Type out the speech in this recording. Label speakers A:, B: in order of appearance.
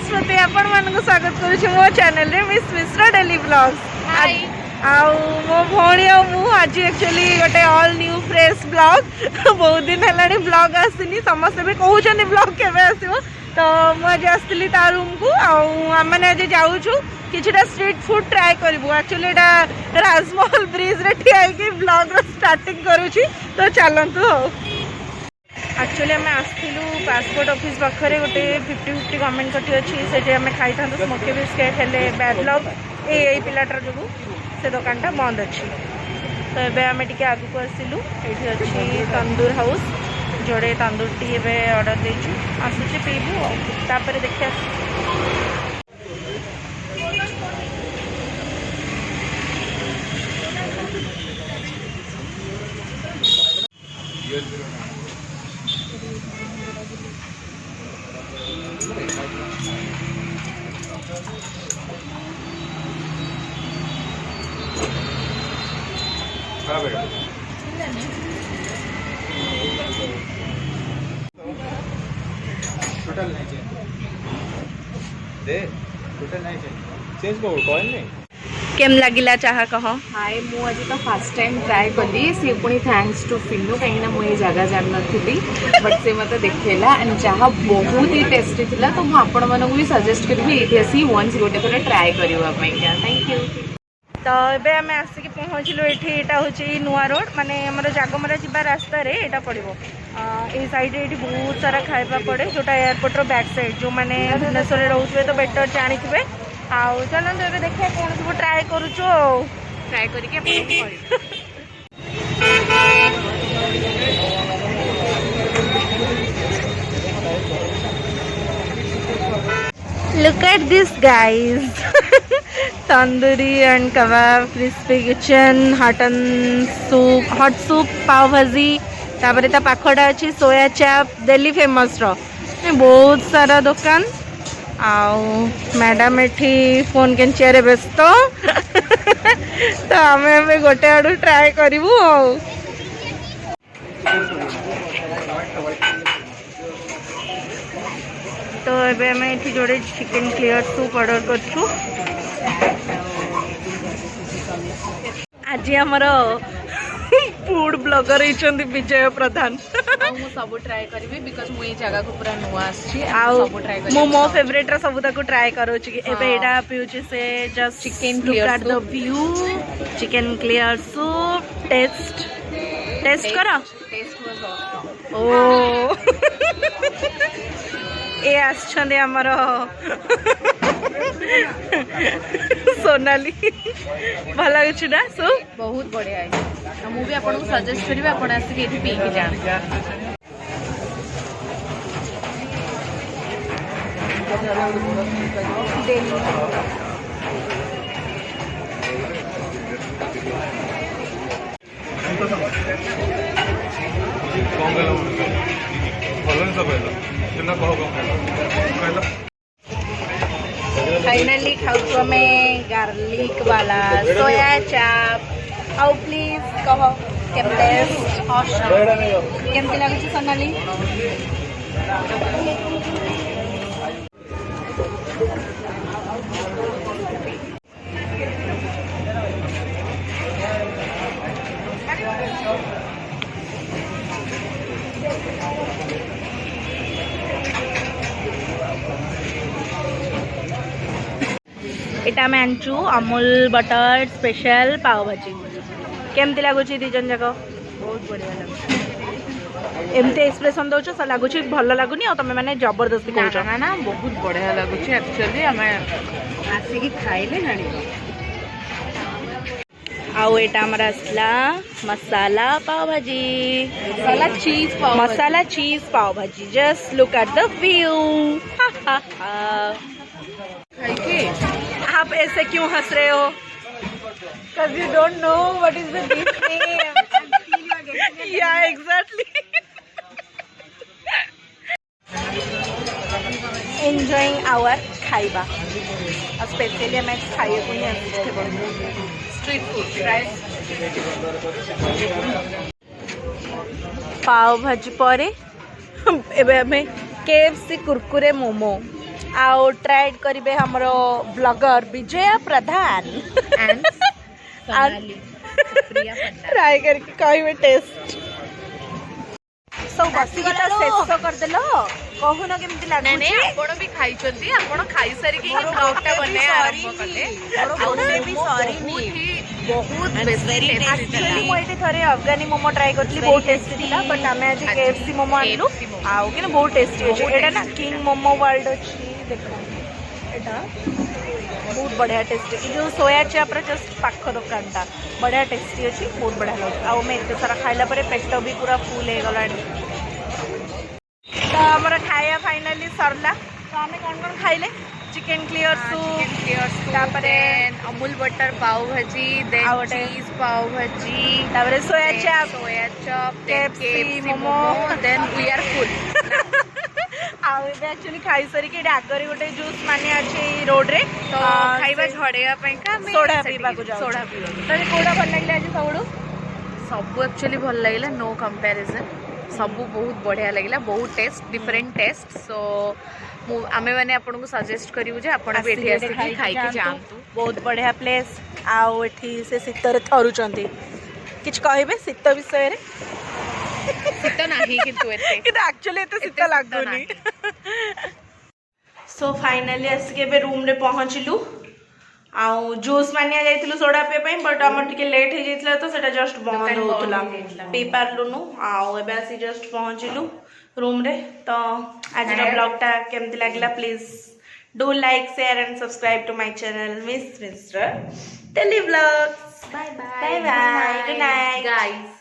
A: श्रुति आपण मानक स्वागत करुछु मो चैनल रे मिस मिश्रा डेली ब्लॉग्स। आउ मो भौणी आ मु आज एक्चुअली गोटे ऑल न्यू फ्रेश ब्लॉग बहुत दिन हेलानी ब्लॉग आसीनी समस्त भी कहउछनी ब्लॉग केबे आसीबो तो मु आज आस्तिली ता रूम को आउ माने आज जाउछु किछटा स्ट्रीट फूड ट्राई करबो। एक्चुअली एटा राजमहल ब्रिज रे ठिया कि ब्लॉग रो स्टार्टिंग करूछि तो चलंतु। एक्चुअली आम आसलु पासपोर्ट ऑफिस पाखे गोटे 50-50 गवर्नमेंट कटी अच्छी से आम खाई था स्मोकी बिस्केट हेले बैड लक यही पिलाटार जो से दुकानटा बंद अच्छी तो ये आम टे आगू आसलु ये अच्छी तंदूर हाउस जोड़े तंदूर टी ऑर्डर देचु आसूचे पीबू तापर देखिए।
B: टोटल नहीं चेंज दे टोटल नहीं चेंज को कॉइन नहीं
A: केम लगिला चाह कह।
C: हाय मु आज तो फर्स्ट टाइम ट्राए कली सी पुणी थैंक्स टू फिन्नू कहीं मुझे जगह जान नी बट से मत देखेला एंड चाह बहुत ही टेस्टी थिला तो आपण मानक भी सजेस्ट करी ये आसी वन्स गोटे थोड़ा ट्राए करने थैंक यू।
A: तो ये आम आसिक पहुँचलु ये हूँ नुआ रोड माने आम जागमरा जा रास्तार यहाँ पड़ो ये साइड ये बहुत सारा खाଇବା पड़े जोटा एयरपोर्ट रो बैक साइड जो मैंने भुवनेश्वर रोचे तो बेटर जानी आउ चलते ये देखिए कौन सब ट्राए करुचु
C: ट्राए करके
A: Look at this guys tandoori and kebab, crispy kitchen, hot soup, pav bhaji तापर ता पाखडा अच्छी सोया चाप दिल्ली फेमस रो बहुत सारा दुकान आउ मैडम एठी फोन केंचिया व्यस्त तो आम गोटे आड़ू ट्राए करूँ तो ये आम ये जोड़े चिकेन क्लियर सूप ऑर्डर करूँ। आज आमर फूड ब्लॉगर होती विजय प्रधान
C: सब ट्राए करी बिकज मुझे जगह को पूरा नुआ
A: मो मो फेवरेट सब ट्राए करोची एटा पीऊची से just
C: chicken
A: look at the view chicken clear soup taste करो ओ ए आछंदे हमर सोनाली भल लगुच ना सूप
C: बहुत बढ़िया है मुझे आपको सजेस्ट करी आप आसिक ये पी के जान
A: फाइनली खाऊ हमें गार्लिक वाला सोया चाप आउ प्लीज कह केमती लगुच सोनाली एटा मैं आनचु अमूल बटर स्पेशल पाव भाजी केमती लगुच दीजन जाक
C: बहुत बढ़िया लगे
A: एमती एक्सप्रेशन दौच लगुच भल लगुनि आ तुम मैंने जबरदस्ती
C: ना
A: कह
C: ना ना बहुत बढ़िया लगुच एक्चुअली आम आसिक खाइले जान
A: आउ एटा हमर असला मसाला पाव भाजी मसाला चीज पाव भाजी just look at the view आप ऐसे क्यों हंस रहे हो because you don't know what is the dish name yeah exactly enjoying our खाइबा और स्पेशली हमें खाइए को नहीं
C: स्ट्रीट फूड राइट
A: पाव भाजी पर एबे हमें KFC कुरकुरे मोमो आउ ट्राइड करिवे हमरो blogger Vijay Pradhan
C: and Priya Panda
A: try करके कहबे टेस्ट सब बसी के शेष कर देलो कहून केमती
C: नहीं
A: लागुची
C: नहीं आपण भी खाई चंती आपण खाई सारी के ब्लॉगटा बने आरंभ कले
A: गोटे भी सॉरी
C: बहुत वेरी
A: एक्चुअली मो एठी थरे अफगानी मोमो ट्राई करथली बहुत टेस्टी थिला बट आमे आज केएफसी मोमो आनिलु आउ कि बहुत टेस्टी अछि एटा ना किंग मोमो वर्ल्ड अछि देखो एटा बहुत बढ़िया टेस्टी जो सोया चाप रे जस्ट पाख दुकानटा बढ़िया टेस्टी अछि बहुत बढ़िया लगे आउ मैं एते सारा खाइला परे पेट भी पूरा फुल हे गलाडी तो हमर खाया फाइनली सरला तो आमे कोन खाइले चिकन क्लियर सूप तापरे
C: अमूल बटर पाव भाजी देन चीज पाव भाजी
A: तापरे soya chaap
C: KFC
A: momo
C: then we are full
A: आउ एबे एक्चुअली खाई सरी के आगरे गोटे जूस माने अछि रोड रे
C: तो खाइबा झड़ेया पई का
A: सोडा पीबा को जाउ
C: सोडा पीबा
A: तने कोडा भल लागले आज सबडू
C: सब एक्चुअली भल लागला नो कंपैरिजन सब बहुत बढ़िया लगला बहुत टेस्ट डिफरेंट टेस्ट सो आमे माने आपन को सजेस्ट करिवु जे आपन भी एठी आसी खाई के जानतु
A: बहुत बढ़िया प्लेस आउ एठी से शीतर थरुचंती किछ कहबे शीत विषय रे
C: शीत नाही किंतु एते
A: किंतु एक्चुअली एते शीत लागुनी सो फाइनली आसी के रूम रे पहुंचलु आउ जूस मानिया जाइथिलु सोडा पे पई बट हमर टिके लेट हे जाइतला तो सेटा जस्ट बंद होतला पी पारलुनु आउ एबे आसी जस्ट पहुंचलु रूम रे तो आज रो ब्लॉग टा केमति लागला please do like share and subscribe to my channel miss mister daily vlogs bye bye good night
C: guys